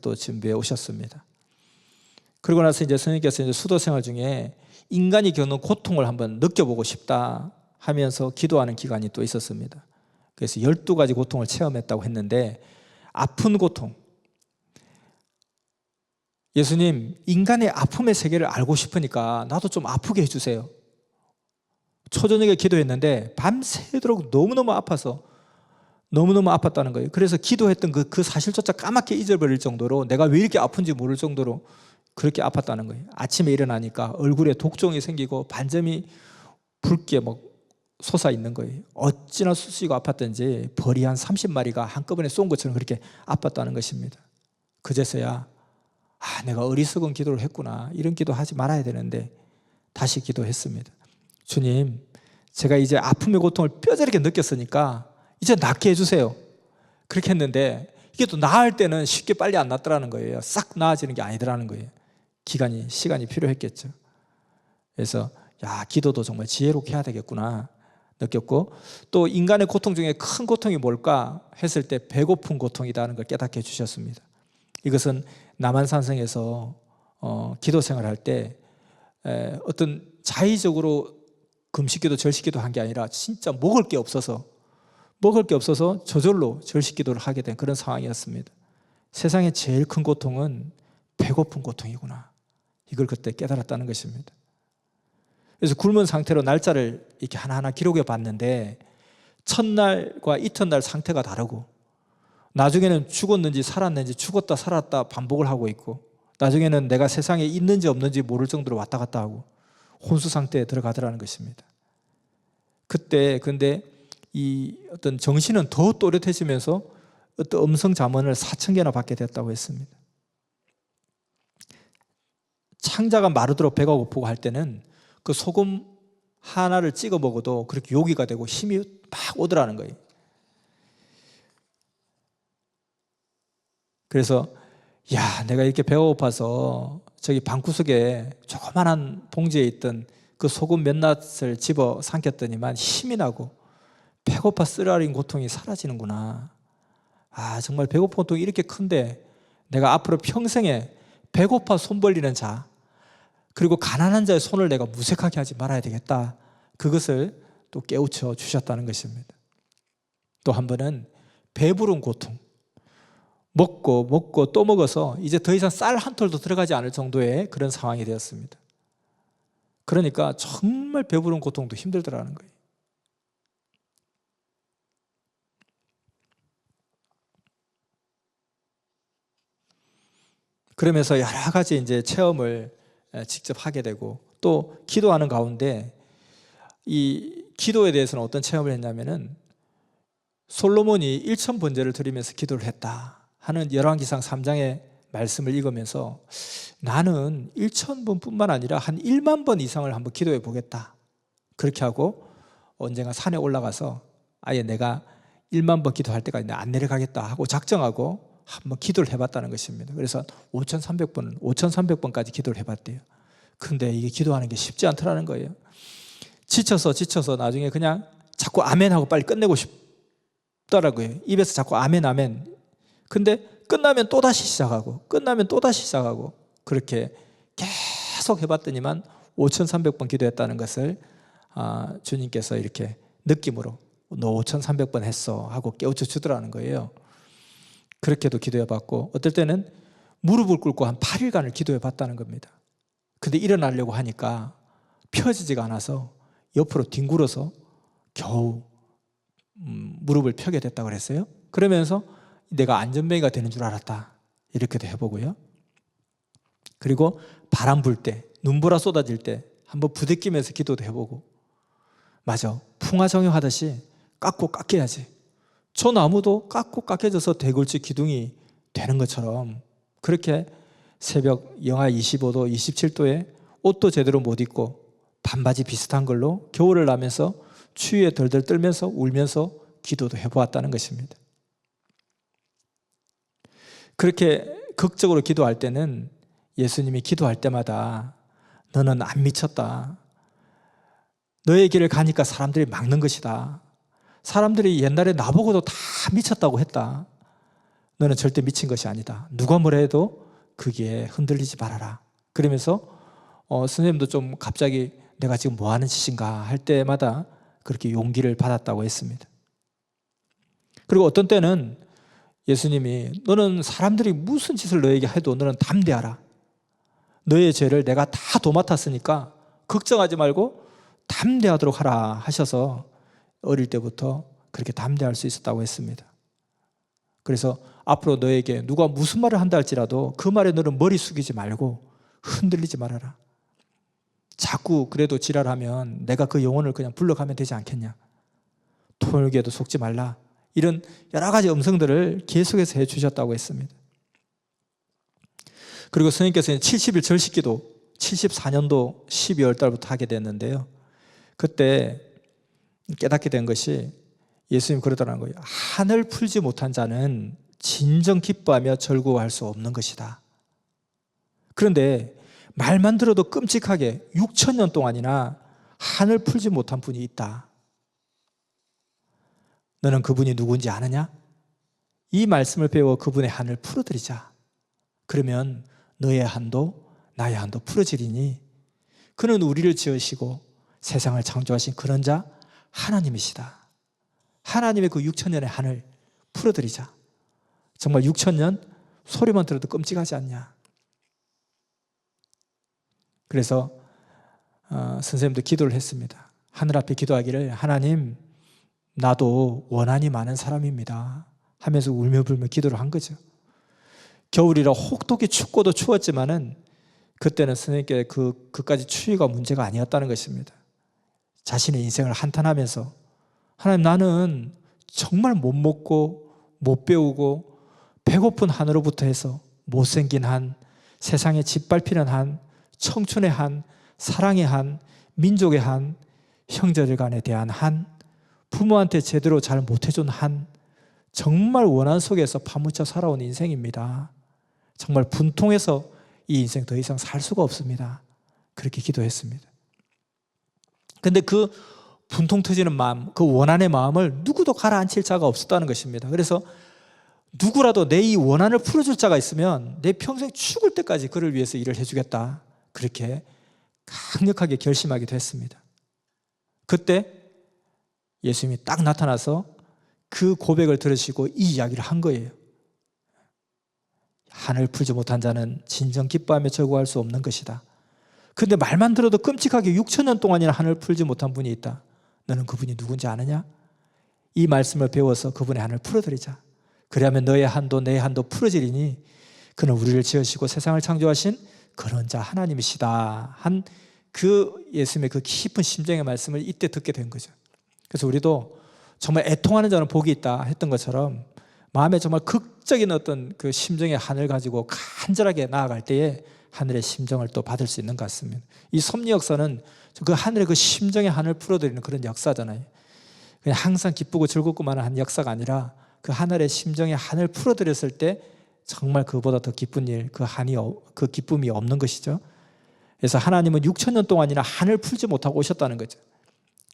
또 준비해 오셨습니다. 그러고 나서 이제 선생님께서 이제 수도 생활 중에 인간이 겪는 고통을 한번 느껴보고 싶다 하면서 기도하는 기간이 또 있었습니다. 그래서 12가지 고통을 체험했다고 했는데, 아픈 고통, 예수님 인간의 아픔의 세계를 알고 싶으니까 나도 좀 아프게 해주세요. 초저녁에 기도했는데 밤새도록 너무너무 아파서 너무너무 아팠다는 거예요. 그래서 기도했던 그 사실조차 까맣게 잊어버릴 정도로, 내가 왜 이렇게 아픈지 모를 정도로 그렇게 아팠다는 거예요. 아침에 일어나니까 얼굴에 독종이 생기고 반점이 붉게 막 솟아 있는 거예요. 어찌나 쑤시고 아팠던지 벌이 한 30마리가 한꺼번에 쏜 것처럼 그렇게 아팠다는 것입니다. 그제서야 내가 어리석은 기도를 했구나, 이런 기도 하지 말아야 되는데 다시 기도했습니다. 주님, 제가 이제 아픔의 고통을 뼈저리게 느꼈으니까 이제 낫게 해주세요. 그렇게 했는데 이게 또 나을 때는 쉽게 빨리 안 낫더라는 거예요. 싹 나아지는 게 아니더라는 거예요. 시간이 필요했겠죠. 그래서 기도도 정말 지혜롭게 해야 되겠구나 느꼈고, 또 인간의 고통 중에 큰 고통이 뭘까 했을 때 배고픈 고통이라는 걸 깨닫게 해주셨습니다. 이것은 남한산성에서 기도 생활할 때 어떤 자의적으로 금식기도 절식기도 한 게 아니라 진짜 먹을 게 없어서 저절로 절식기도를 하게 된 그런 상황이었습니다. 세상에 제일 큰 고통은 배고픈 고통이구나, 이걸 그때 깨달았다는 것입니다. 그래서 굶은 상태로 날짜를 이렇게 하나하나 기록해 봤는데, 첫날과 이튿날 상태가 다르고, 나중에는 죽었는지 살았는지 죽었다 살았다 반복을 하고 있고, 나중에는 내가 세상에 있는지 없는지 모를 정도로 왔다 갔다 하고 혼수 상태에 들어가더라는 것입니다. 그때 근데 이 어떤 정신은 더 또렷해지면서 어떤 음성 잠언을 4,000개나 받게 됐다고 했습니다. 창자가 마르도록 배가 고프고 할 때는 그 소금 하나를 찍어 먹어도 그렇게 요기가 되고 힘이 막 오더라는 거예요. 그래서 내가 이렇게 배가 고파서 저기 방구석에 조그만한 봉지에 있던 그 소금 몇 낫을 집어 삼켰더니만 힘이 나고 배고파 쓰라린 고통이 사라지는구나. 정말 배고픈 고통이 이렇게 큰데 내가 앞으로 평생에 배고파 손 벌리는 자, 그리고 가난한 자의 손을 내가 무색하게 하지 말아야 되겠다, 그것을 또 깨우쳐 주셨다는 것입니다. 또 한 번은 배부른 고통, 먹고 또 먹어서 이제 더 이상 쌀 한 톨도 들어가지 않을 정도의 그런 상황이 되었습니다. 그러니까 정말 배부른 고통도 힘들더라는 거예요. 그러면서 여러 가지 이제 체험을 직접 하게 되고, 또 기도하는 가운데 이 기도에 대해서는 어떤 체험을 했냐면은, 솔로몬이 1,000번제를 드리면서 기도를 했다 하는 열왕기상 3장의 말씀을 읽으면서, 나는 1,000번뿐만 아니라 한 1만 번 이상을 한번 기도해 보겠다, 그렇게 하고 언젠가 산에 올라가서 아예 내가 1만 번 기도할 때까지 안 내려가겠다 하고 작정하고 한번 기도를 해봤다는 것입니다. 그래서 5,300번까지 기도를 해봤대요. 근데 이게 기도하는 게 쉽지 않더라는 거예요. 지쳐서 나중에 그냥 자꾸 아멘하고 빨리 끝내고 싶더라고요. 입에서 자꾸 아멘. 근데 끝나면 또다시 시작하고 그렇게 계속 해봤더니만 5,300번 기도했다는 것을 주님께서 이렇게 느낌으로 너 5,300번 했어 하고 깨우쳐 주더라는 거예요. 그렇게도 기도해봤고, 어떨 때는 무릎을 꿇고 한 8일간을 기도해봤다는 겁니다. 근데 일어나려고 하니까 펴지지가 않아서 옆으로 뒹굴어서 겨우 무릎을 펴게 됐다고 그랬어요. 그러면서 내가 안전뱅이가 되는 줄 알았다, 이렇게도 해보고요. 그리고 바람 불 때, 눈보라 쏟아질 때 한번 부대끼면서 기도도 해보고, 맞아, 풍화정욕하듯이 깎고 깎여야지, 저 나무도 깎고 깎여져서 대굴지 기둥이 되는 것처럼 그렇게 새벽 영하 25도, 27도에 옷도 제대로 못 입고 반바지 비슷한 걸로 겨울을 나면서 추위에 덜덜 떨면서 울면서 기도도 해보았다는 것입니다. 그렇게 극적으로 기도할 때는 예수님이 기도할 때마다 너는 안 미쳤다, 너의 길을 가니까 사람들이 막는 것이다, 사람들이 옛날에 나보고도 다 미쳤다고 했다, 너는 절대 미친 것이 아니다. 누가 뭐라 해도 거기에 흔들리지 말아라. 그러면서 선생님도 좀 갑자기 내가 지금 뭐 하는 짓인가 할 때마다 그렇게 용기를 받았다고 했습니다. 그리고 어떤 때는 예수님이 너는 사람들이 무슨 짓을 너에게 해도 너는 담대하라. 너의 죄를 내가 다 도맡았으니까 걱정하지 말고 담대하도록 하라 하셔서 어릴 때부터 그렇게 담대할 수 있었다고 했습니다. 그래서 앞으로 너에게 누가 무슨 말을 한다 할지라도 그 말에 너는 머리 숙이지 말고 흔들리지 말아라. 자꾸 그래도 지랄하면 내가 그 영혼을 그냥 불러가면 되지 않겠냐. 토요일교에도 속지 말라. 이런 여러 가지 음성들을 계속해서 해주셨다고 했습니다. 그리고 선생님께서는 70일 절식기도 74년도 12월 달부터 하게 됐는데요. 그때 깨닫게 된 것이 예수님 그러더라는 거예요. 한을 풀지 못한 자는 진정 기뻐하며 절구할 수 없는 것이다. 그런데 말만 들어도 끔찍하게 6,000년 동안이나 한을 풀지 못한 분이 있다. 너는 그분이 누군지 아느냐? 이 말씀을 배워 그분의 한을 풀어드리자. 그러면 너의 한도 나의 한도 풀어지리니 그는 우리를 지으시고 세상을 창조하신 그런 자 하나님이시다. 하나님의 그 6,000년의 한을 풀어드리자. 정말 6,000년 소리만 들어도 끔찍하지 않냐. 그래서 선생님도 기도를 했습니다. 하늘 앞에 기도하기를 하나님 나도 원한이 많은 사람입니다 하면서 울며불며 기도를 한 거죠. 겨울이라 혹독히 춥고도 추웠지만은 그때는 선생님께 그까지 추위가 문제가 아니었다는 것입니다. 자신의 인생을 한탄하면서 하나님 나는 정말 못 먹고 못 배우고 배고픈 한으로부터 해서 못생긴 한, 세상에 짓밟히는 한, 청춘의 한, 사랑의 한, 민족의 한, 형제들 간에 대한 한, 부모한테 제대로 잘 못해준 한, 정말 원한 속에서 파묻혀 살아온 인생입니다. 정말 분통해서 이 인생 더 이상 살 수가 없습니다. 그렇게 기도했습니다. 근데 그 분통 터지는 마음, 그 원한의 마음을 누구도 가라앉힐 자가 없었다는 것입니다. 그래서 누구라도 내 이 원한을 풀어줄 자가 있으면 내 평생 죽을 때까지 그를 위해서 일을 해주겠다. 그렇게 강력하게 결심하기도 했습니다. 그때 예수님이 딱 나타나서 그 고백을 들으시고 이 이야기를 한 거예요. 한을 풀지 못한 자는 진정 기뻐하며 절구할 수 없는 것이다. 그런데 말만 들어도 끔찍하게 6,000년 동안이나 한을 풀지 못한 분이 있다. 너는 그분이 누군지 아느냐? 이 말씀을 배워서 그분의 한을 풀어드리자. 그래야면 너의 한도 내 한도 풀어지리니 그는 우리를 지으시고 세상을 창조하신 그런 자 하나님이시다 한 그 예수님의 그 깊은 심정의 말씀을 이때 듣게 된 거죠. 그래서 우리도 정말 애통하는 자는 복이 있다 했던 것처럼 마음에 정말 극적인 어떤 그 심정의 한을 가지고 간절하게 나아갈 때에 하늘의 심정을 또 받을 수 있는 것 같습니다. 이 섭리 역사는 그 하늘의 그 심정의 한을 풀어드리는 그런 역사잖아요. 그냥 항상 기쁘고 즐겁고만 한 역사가 아니라 그 하늘의 심정의 한을 풀어드렸을 때 정말 그보다 더 기쁜 일, 그 기쁨이 없는 것이죠. 그래서 하나님은 6,000년 동안이나 한을 풀지 못하고 오셨다는 거죠.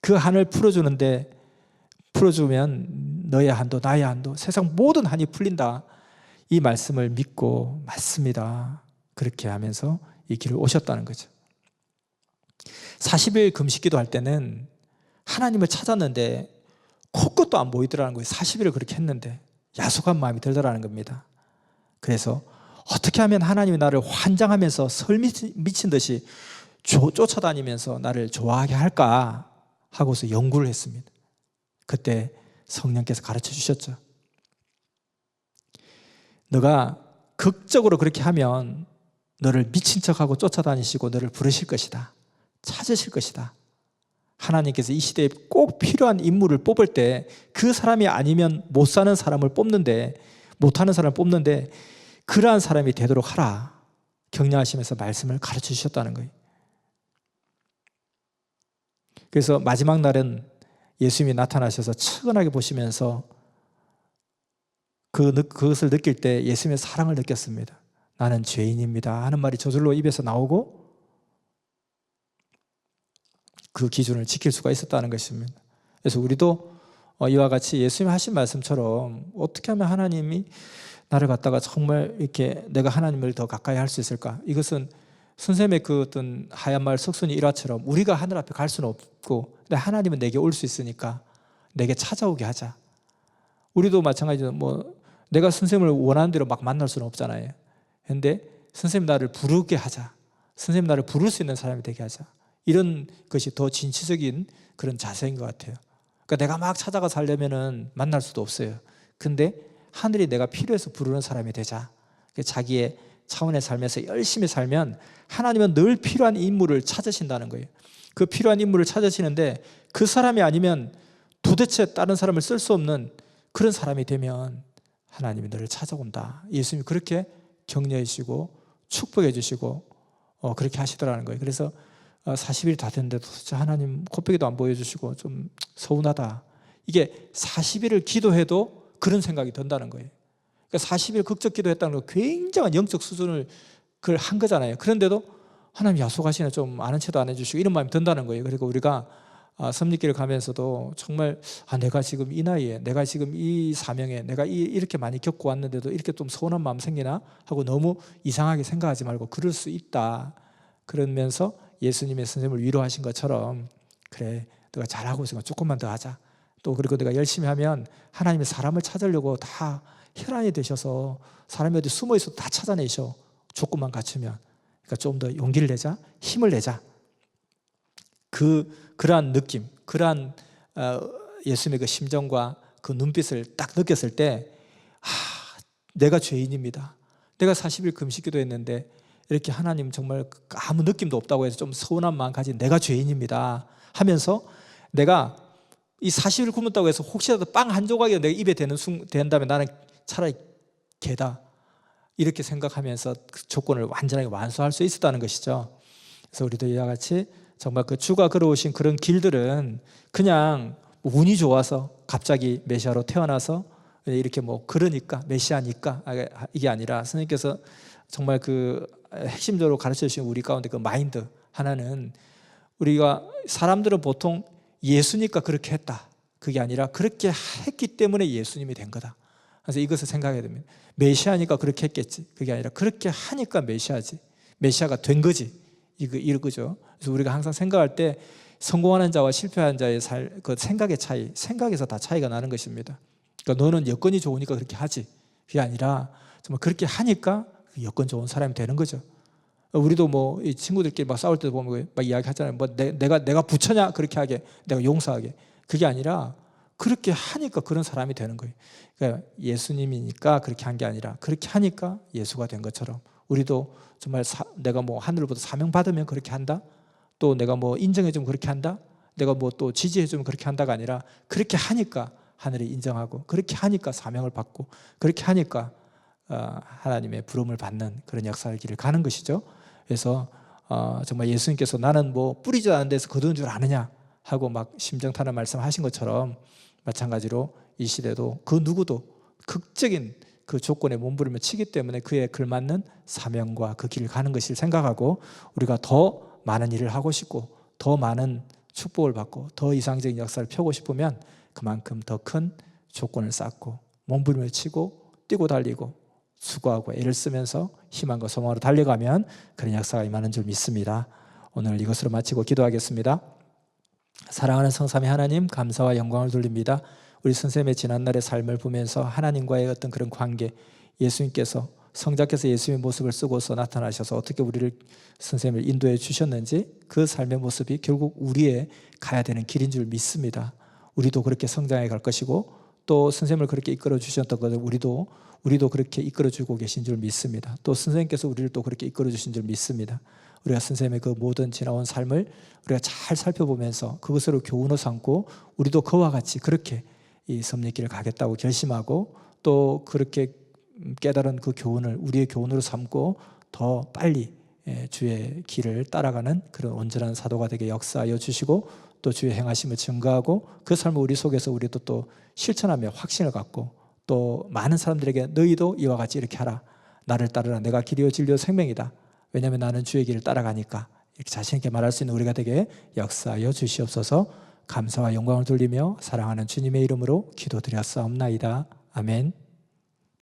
그 한을 풀어주면 너의 한도 나의 한도 세상 모든 한이 풀린다. 이 말씀을 믿고 맞습니다. 그렇게 하면서 이 길을 오셨다는 거죠. 40일 금식기도 할 때는 하나님을 찾았는데 코끝도 안 보이더라는 거예요. 40일을 그렇게 했는데 야속한 마음이 들더라는 겁니다. 그래서 어떻게 하면 하나님이 나를 환장하면서 설 미친 듯이 쫓아다니면서 나를 좋아하게 할까 하고서 연구를 했습니다. 그때 성령께서 가르쳐 주셨죠. 너가 극적으로 그렇게 하면 너를 미친 척하고 쫓아다니시고 너를 부르실 것이다. 찾으실 것이다. 하나님께서 이 시대에 꼭 필요한 인물을 뽑을 때 그 사람이 아니면 못 사는 사람을 뽑는데 못하는 사람을 뽑는데 그러한 사람이 되도록 하라. 격려하시면서 말씀을 가르쳐 주셨다는 거예요. 그래서 마지막 날은 예수님이 나타나셔서 측은하게 보시면서 그것을 느낄 때 예수님의 사랑을 느꼈습니다. 나는 죄인입니다 하는 말이 저절로 입에서 나오고 그 기준을 지킬 수가 있었다는 것입니다. 그래서 우리도 이와 같이 예수님이 하신 말씀처럼 어떻게 하면 하나님이 나를 갖다가 정말 이렇게 내가 하나님을 더 가까이 할 수 있을까? 이것은 선생님의 그 어떤 하얀 말 석순이 일화처럼 우리가 하늘 앞에 갈 수는 없고, 근데 하나님은 내게 올 수 있으니까 내게 찾아오게 하자. 우리도 마찬가지로 뭐 내가 선생님을 원하는 대로 막 만날 수는 없잖아요. 그런데 선생님 나를 부르게 하자. 선생님 나를 부를 수 있는 사람이 되게 하자. 이런 것이 더 진취적인 그런 자세인 것 같아요. 그러니까 내가 막 찾아가 살려면은 만날 수도 없어요. 근데 하늘이 내가 필요해서 부르는 사람이 되자. 자기의 차원의 삶에서 열심히 살면 하나님은 늘 필요한 인물을 찾으신다는 거예요. 그 필요한 인물을 찾으시는데 그 사람이 아니면 도대체 다른 사람을 쓸 수 없는 그런 사람이 되면 하나님이 너를 찾아온다. 예수님이 그렇게 격려해 주시고 축복해 주시고 그렇게 하시더라는 거예요. 그래서 40일이 다 됐는데도 하나님 코빼기도 안 보여주시고 좀 서운하다. 이게 40일을 기도해도 그런 생각이 든다는 거예요. 그러니까 40일 극적 기도했다는 거 굉장한 영적 수준을 그걸 한 거잖아요. 그런데도 하나님 야속하시네, 좀 아는 체도 안 해주시고 이런 마음이 든다는 거예요. 그리고 우리가 섭리길을 가면서도 정말 내가 지금 이 나이에, 내가 지금 이 사명에, 내가 이렇게 많이 겪고 왔는데도 이렇게 좀 서운한 마음 생기나 하고 너무 이상하게 생각하지 말고 그럴 수 있다. 그러면서 예수님의 선생님을 위로하신 것처럼 그래, 내가 잘하고 있으니까 조금만 더 하자. 또 그리고 내가 열심히 하면 하나님이 사람을 찾으려고 다 혈안이 되셔서 사람이 어디 숨어 있어도 다 찾아내셔. 조금만 갖추면. 그러니까 좀 더 용기를 내자, 힘을 내자. 그러한 느낌, 그러한 예수님의 그 심정과 그 눈빛을 딱 느꼈을 때 내가 죄인입니다. 내가 40일 금식기도 했는데 이렇게 하나님 정말 아무 느낌도 없다고 해서 좀 서운한 마음 가진 내가 죄인입니다 하면서 내가 이 40일 굶었다고 해서 혹시라도 빵 한 조각이 내가 입에 된다면 나는 차라리 개다 이렇게 생각하면서 그 조건을 완전하게 완수할 수 있었다는 것이죠. 그래서 우리도 이와 같이 정말 그 주가 걸어오신 그런 길들은 그냥 운이 좋아서 갑자기 메시아로 태어나서 이렇게 뭐 그러니까 메시아니까 이게 아니라 선생님께서 정말 그 핵심적으로 가르쳐 주신 우리 가운데 그 마인드 하나는 우리가 사람들은 보통 예수니까 그렇게 했다. 그게 아니라 그렇게 했기 때문에 예수님이 된 거다. 그래서 이것을 생각해야 됩니다. 메시아니까 그렇게 했겠지. 그게 아니라 그렇게 하니까 메시아지. 메시아가 된 거지. 이거죠. 그래서 우리가 항상 생각할 때 성공하는 자와 실패하는 자의 그 생각의 차이, 생각에서 다 차이가 나는 것입니다. 그러니까 너는 여건이 좋으니까 그렇게 하지. 그게 아니라 정말 그렇게 하니까 여건 좋은 사람이 되는 거죠. 우리도 뭐 이 친구들끼리 막 싸울 때 보면 막 이야기하잖아요. 뭐 내가 부처냐 그렇게 하게, 내가 용서하게. 그게 아니라 그렇게 하니까 그런 사람이 되는 거예요. 그러니까 예수님이니까 그렇게 한 게 아니라 그렇게 하니까 예수가 된 것처럼 우리도 정말 내가 뭐 하늘로부터 사명 받으면 그렇게 한다. 또 내가 뭐 인정해주면 그렇게 한다. 내가 뭐 또 지지해주면 그렇게 한다가 아니라 그렇게 하니까 하늘이 인정하고 그렇게 하니까 사명을 받고 그렇게 하니까 하나님의 부름을 받는 그런 역사의 길을 가는 것이죠. 그래서 정말 예수님께서 나는 뭐 뿌리지 않은 데서 거두는 줄 아느냐 하고 막 심정탄을 말씀하신 것처럼 마찬가지로 이 시대도 그 누구도 극적인 그 조건에 몸부림을 치기 때문에 그에 걸맞는 사명과 그 길을 가는 것을 생각하고 우리가 더 많은 일을 하고 싶고 더 많은 축복을 받고 더 이상적인 역사를 펴고 싶으면 그만큼 더 큰 조건을 쌓고 몸부림을 치고 뛰고 달리고 수고하고 애를 쓰면서 희망과 소망으로 달려가면 그런 역사가 임하는 줄 믿습니다. 오늘 이것으로 마치고 기도하겠습니다. 사랑하는 성삼위 하나님, 감사와 영광을 돌립니다. 우리 선생님의 지난날의 삶을 보면서 하나님과의 어떤 그런 관계, 예수님께서 성자께서 예수님의 모습을 쓰고서 나타나셔서 어떻게 우리를 선생님을 인도해 주셨는지 그 삶의 모습이 결국 우리의 가야 되는 길인 줄 믿습니다. 우리도 그렇게 성장해 갈 것이고 또 선생님을 그렇게 이끌어 주셨던 것을 우리도 그렇게 이끌어 주고 계신 줄 믿습니다. 또 선생님께서 우리를 또 그렇게 이끌어 주신 줄 믿습니다. 우리가 선생님의 그 모든 지나온 삶을 우리가 잘 살펴보면서 그것으로 교훈을 삼고 우리도 그와 같이 그렇게 이 섭리길을 가겠다고 결심하고 또 그렇게 깨달은 그 교훈을 우리의 교훈으로 삼고 더 빨리 주의 길을 따라가는 그런 온전한 사도가 되게 역사하여 주시고 또 주의 행하심을 증거하고 그 삶을 우리 속에서 우리도 또 실천하며 확신을 갖고 또 많은 사람들에게 너희도 이와 같이 이렇게 하라. 나를 따르라. 내가 길이요 진리요 생명이다. 왜냐하면 나는 주의 길을 따라가니까. 이렇게 자신 있게 말할 수 있는 우리가 되게 역사하여 주시옵소서. 감사와 영광을 돌리며 사랑하는 주님의 이름으로 기도드렸사옵나이다. 아멘.